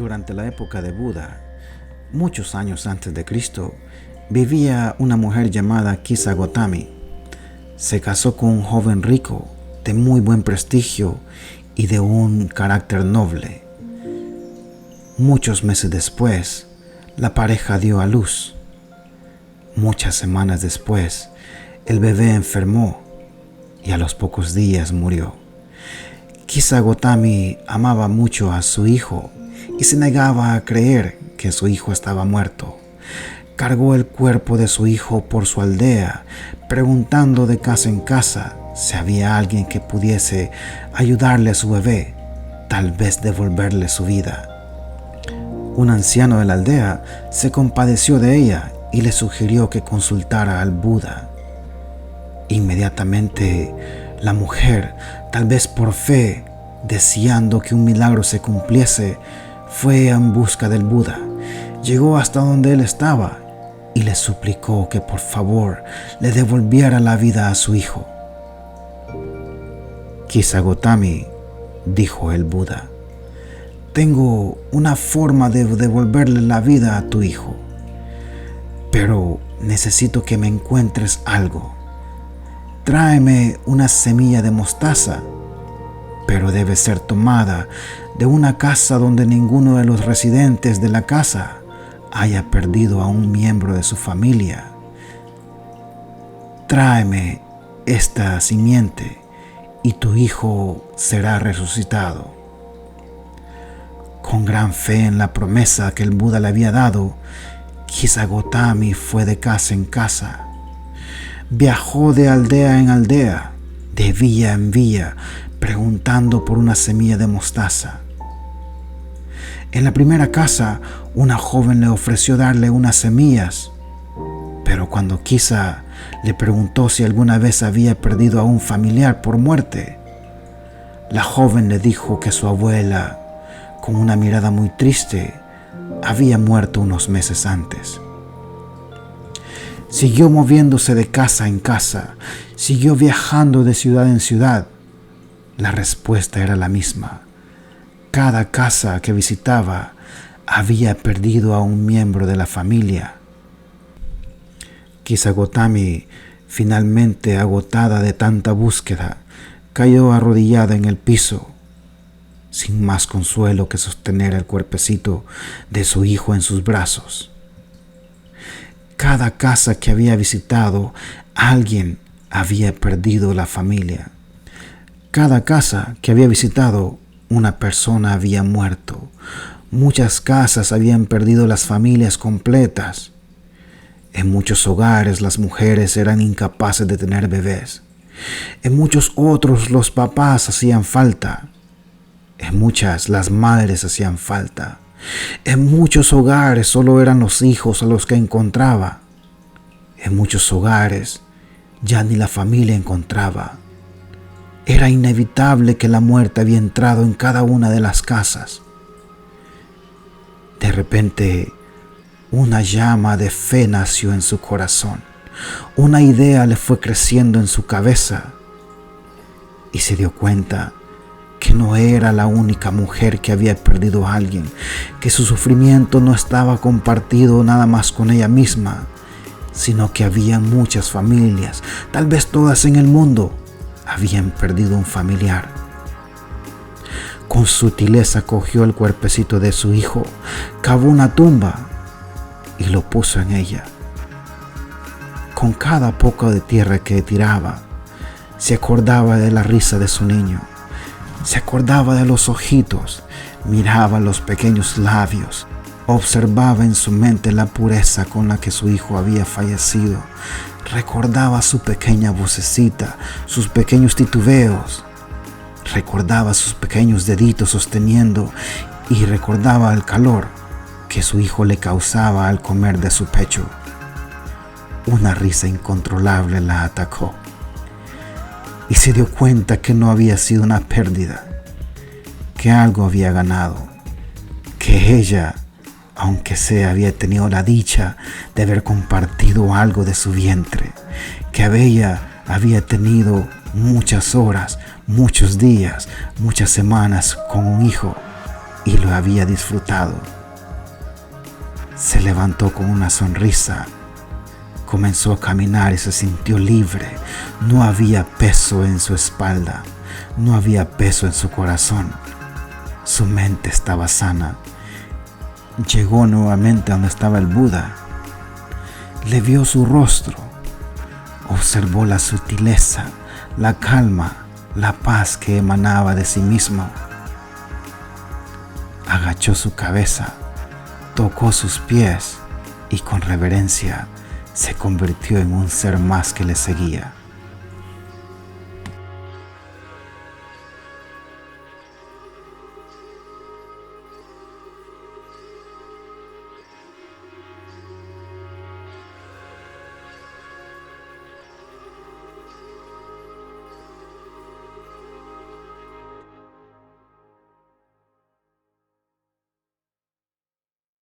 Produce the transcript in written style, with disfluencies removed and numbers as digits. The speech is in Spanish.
Durante la época de Buda, muchos años antes de Cristo, vivía una mujer llamada Kisa Gotami. Se casó con un joven rico, de muy buen prestigio y de un carácter noble. Muchos meses después, la pareja dio a luz. Muchas semanas después, el bebé enfermó y a los pocos días murió. Kisa Gotami amaba mucho a su hijo y se negaba a creer que su hijo estaba muerto. Cargó el cuerpo de su hijo por su aldea, preguntando de casa en casa si había alguien que pudiese ayudarle a su bebé, tal vez devolverle su vida. Un anciano de la aldea se compadeció de ella y le sugirió que consultara al Buda. Inmediatamente, la mujer, tal vez por fe, deseando que un milagro se cumpliese, fue en busca del Buda. Llegó hasta donde él estaba y le suplicó que por favor le devolviera la vida a su hijo. Kisa Gotami, dijo el Buda, tengo una forma de devolverle la vida a tu hijo, pero necesito que me encuentres algo. Tráeme una semilla de mostaza, pero debe ser tomada de una casa donde ninguno de los residentes de la casa haya perdido a un miembro de su familia. Tráeme esta simiente y tu hijo será resucitado. Con gran fe en la promesa que el Buda le había dado, Kisa Gotami fue de casa en casa. Viajó de aldea en aldea, de villa en villa, preguntando por una semilla de mostaza. En la primera casa, una joven le ofreció darle unas semillas, pero cuando Kisa le preguntó si alguna vez había perdido a un familiar por muerte, la joven le dijo que su abuela, con una mirada muy triste, había muerto unos meses antes. Siguió moviéndose de casa en casa, siguió viajando de ciudad en ciudad. La respuesta era la misma. Cada casa que visitaba había perdido a un miembro de la familia. Kisa Gotami, finalmente agotada de tanta búsqueda, cayó arrodillada en el piso, sin más consuelo que sostener el cuerpecito de su hijo en sus brazos. Cada casa que había visitado, alguien había perdido la familia. Cada casa que había visitado, una persona había muerto. Muchas casas habían perdido las familias completas. En muchos hogares las mujeres eran incapaces de tener bebés. En muchos otros los papás hacían falta. En muchas las madres hacían falta. En muchos hogares solo eran los hijos a los que encontraba. En muchos hogares ya ni la familia encontraba. Era inevitable que la muerte había entrado en cada una de las casas. De repente, una llama de fe nació en su corazón. Una idea le fue creciendo en su cabeza y se dio cuenta que no era la única mujer que había perdido a alguien, que su sufrimiento no estaba compartido nada más con ella misma, sino que había muchas familias, tal vez todas en el mundo, habían perdido un familiar. Con sutileza cogió el cuerpecito de su hijo, cavó una tumba y lo puso en ella. Con cada poco de tierra que tiraba, se acordaba de la risa de su niño. Se acordaba de los ojitos, miraba los pequeños labios, observaba en su mente la pureza con la que su hijo había fallecido, recordaba su pequeña vocecita, sus pequeños titubeos, recordaba sus pequeños deditos sosteniendo y recordaba el calor que su hijo le causaba al comer de su pecho. Una risa incontrolable la atacó. Y se dio cuenta que no había sido una pérdida, que algo había ganado, que ella, aunque sea, había tenido la dicha de haber compartido algo de su vientre, que ella había tenido muchas horas, muchos días, muchas semanas con un hijo, y lo había disfrutado. Se levantó con una sonrisa, comenzó a caminar y se sintió libre. No había peso en su espalda, no había peso en su corazón. Su mente estaba sana. Llegó nuevamente a donde estaba el Buda. Le vio su rostro, observó la sutileza, la calma, la paz que emanaba de sí mismo. Agachó su cabeza, tocó sus pies y con reverencia se convirtió en un ser más que le seguía.